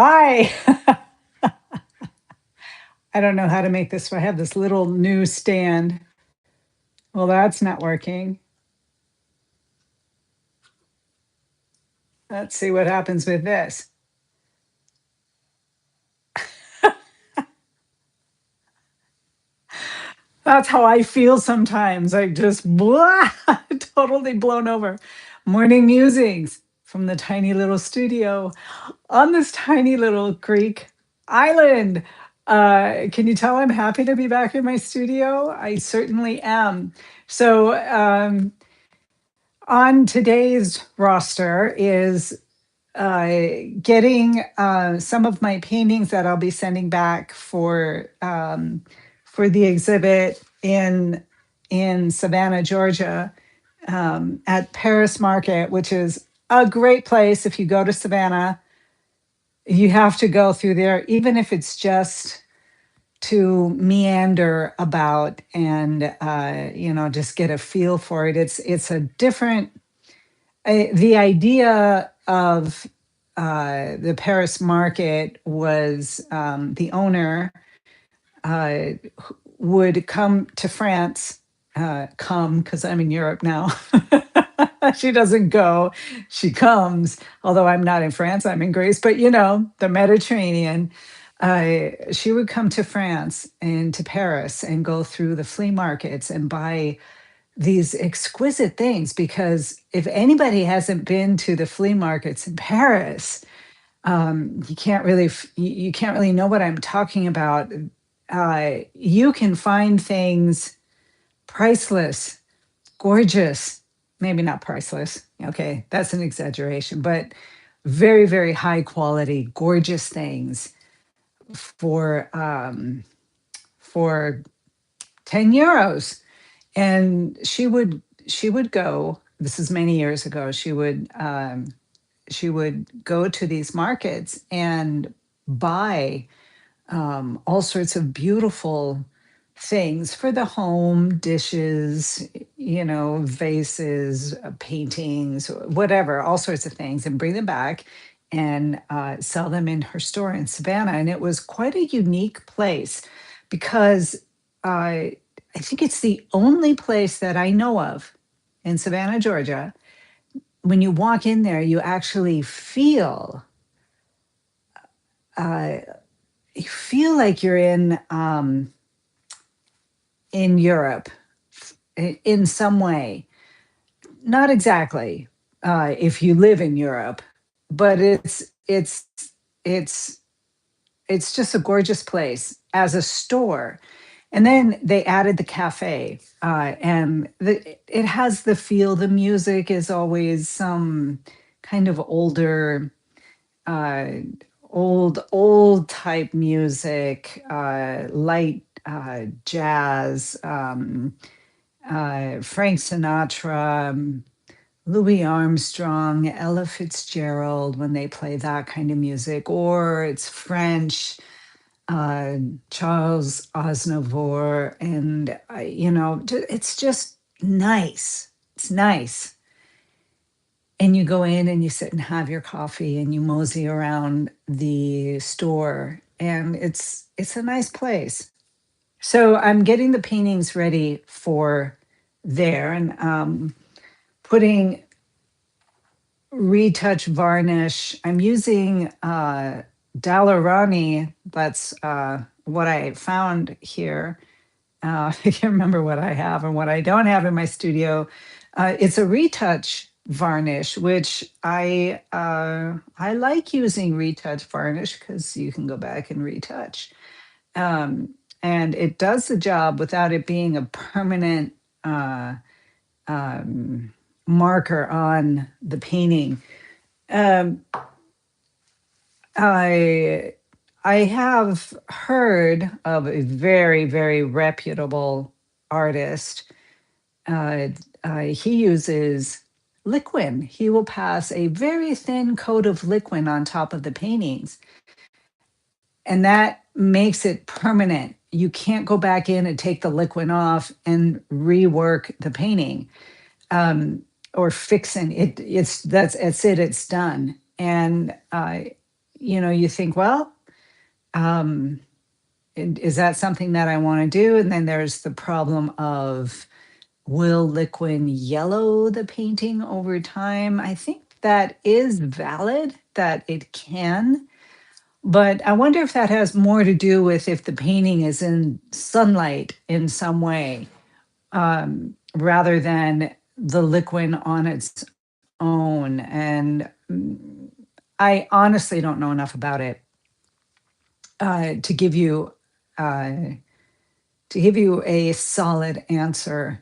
Hi. I don't know how to make this. I have this little new stand. Well, that's not working. Let's see what happens with this. That's how I feel sometimes. I just blah, totally blown over. Morning musings from the tiny little studio on this tiny little Greek island. Can you tell I'm happy to be back in my studio? I certainly am. So, on today's roster is getting some of my paintings that I'll be sending back for the exhibit in Savannah, Georgia, at Paris Market, which is a great place. If you go to Savannah, you have to go through there, even if it's just to meander about and just get a feel for it. It's a different the idea of the Paris market was the owner uh, would come to France, come because I'm in Europe now. She doesn't go, she comes, although I'm not in France, I'm in Greece, but the Mediterranean. She would come to France and to Paris and go through the flea markets and buy these exquisite things, because if anybody hasn't been to the flea markets in Paris, you can't really know what I'm talking about. You can find things priceless, gorgeous, maybe not priceless. Okay, that's an exaggeration, but very, very high quality, gorgeous things for for 10 euros. And she would go, this is many years ago, she would go to these markets and buy all sorts of beautiful things for the home, dishes, vases, paintings, whatever, all sorts of things, and bring them back and sell them in her store in Savannah. And it was quite a unique place because uh, I think it's the only place that I know of in Savannah, Georgia. When you walk in there, uh, you feel like you're in Europe in some way. Not exactly, if you live in Europe, but it's it's just a gorgeous place as a store. And then they added the cafe, and it has the feel. The music is always some kind of uh, old type music, light jazz, Frank Sinatra, Louis Armstrong, Ella Fitzgerald, when they play that kind of music, or it's French, uh, Charles Aznavour, and it's just nice. It's nice, and you go in and you sit and have your coffee and you mosey around the store, and it's a nice place. So I'm getting the paintings ready for there, and putting retouch varnish. I'm using Dalarani. That's what I found here. I can't remember what I have and what I don't have in my studio. It's a retouch varnish, which I like using retouch varnish because you can go back and retouch, um, and it does the job without it being a permanent uh, um, marker on the painting. Um, I I have heard of a very, very reputable artist. Uh, he uses liquid. He will pass a very thin coat of liquid on top of the paintings, and that makes it permanent. You can't go back in and take the liquid off and rework the painting, or fixing it. It's it. It's done. And you think, well, um, is that something that I want to do? And then there's the problem of, will liquid yellow the painting over time? I think that is valid, that it can. But I wonder if that has more to do with if the painting is in sunlight in some way, rather than the liquid on its own. And I honestly don't know enough about it to give you uh, a solid answer.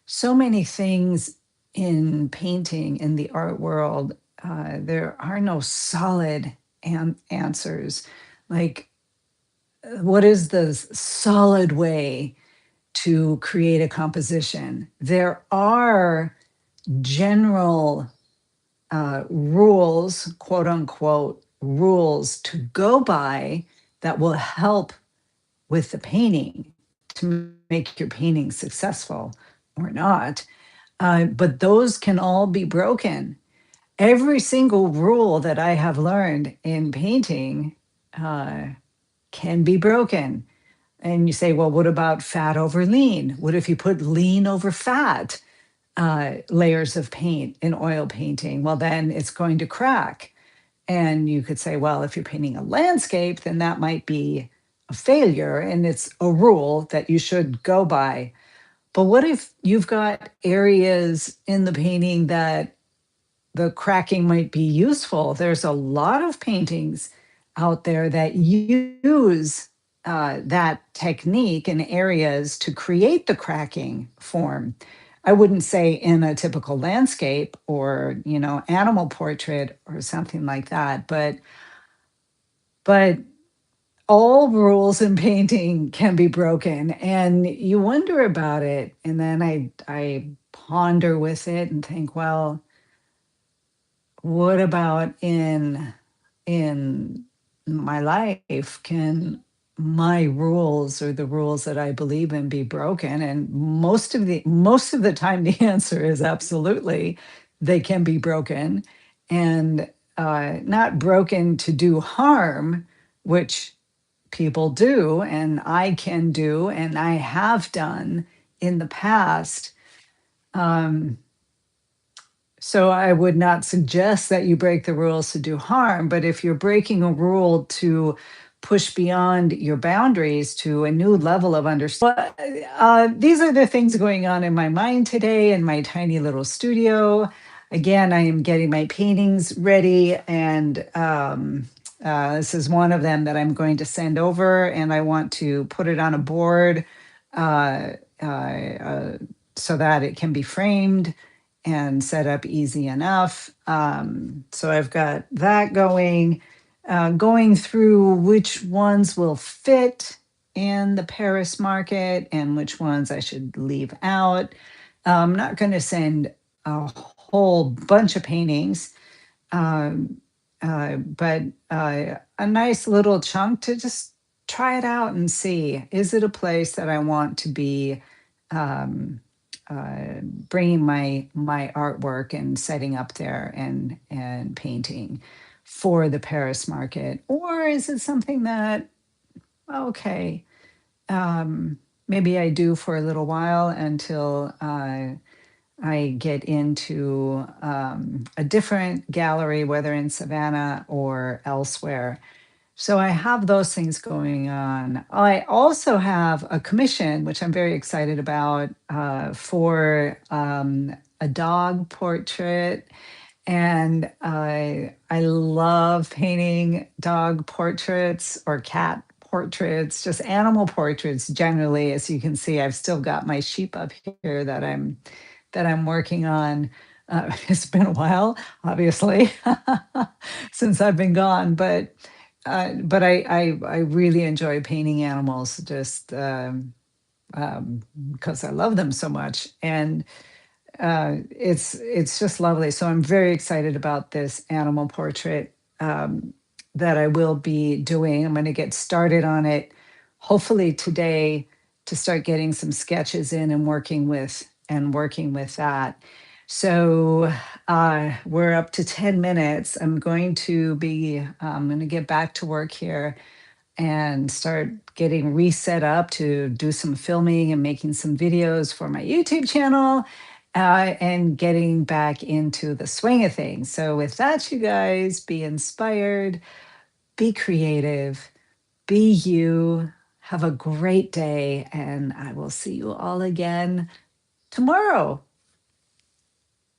So many things in painting, in the art world, there are no solid answers. Like, what is the solid way to create a composition? There are general rules, quote unquote, rules to go by that will help with the painting to make your painting successful or not. But those can all be broken. Every single rule that I have learned in painting uh, can be broken. And you say, well, what about fat over lean? What if you put lean over fat layers of paint in oil painting? Well, then it's going to crack. And you could say, well, if you're painting a landscape, then that might be a failure and it's a rule that you should go by. But what if you've got areas in the painting that the cracking might be useful? There's a lot of paintings out there that use that technique in areas to create the cracking form. I wouldn't say in a typical landscape or, animal portrait or something like that, but all rules in painting can be broken, and you wonder about it. And then I ponder with it and think, well, what about in my life? Can my rules, or the rules that I believe in, be broken? And most of the time the answer is absolutely, they can be broken. And not broken to do harm, which people do, and I can do, and I have done in the past. Um, so I would not suggest that you break the rules to do harm, but if you're breaking a rule to push beyond your boundaries to a new level of understanding, these are the things going on in my mind today in my tiny little studio. Again, I am getting my paintings ready, and this is one of them that I'm going to send over, and I want to put it on a board uh, so that it can be framed and set up easy enough. So I've got that going through which ones will fit in the Paris market and which ones I should leave out. I'm not going to send a whole bunch of paintings, um, but a nice little chunk to just try it out and see, is it a place that I want to be um, bringing my artwork and setting up there and painting for the Paris market? Or is it something that, okay, um, maybe I do for a little while until I get into a different gallery, whether in Savannah or elsewhere. So I have those things going on. I also have a commission, which I'm very excited about, for a dog portrait. And I love painting dog portraits or cat portraits, just animal portraits generally. As you can see, I've still got my sheep up here that I'm working on. It's been a while, obviously, since I've been gone, but I really enjoy painting animals, just because I love them so much. And it's just lovely. So I'm very excited about this animal portrait that I will be doing. I'm going to get started on it, hopefully today, to start getting some sketches in and working with that. So we're up to 10 minutes. I'm going to get back to work here and start getting reset up to do some filming and making some videos for my YouTube channel, and getting back into the swing of things. So, with that, you guys, be inspired, be creative, be you. Have a great day, and I will see you all again tomorrow.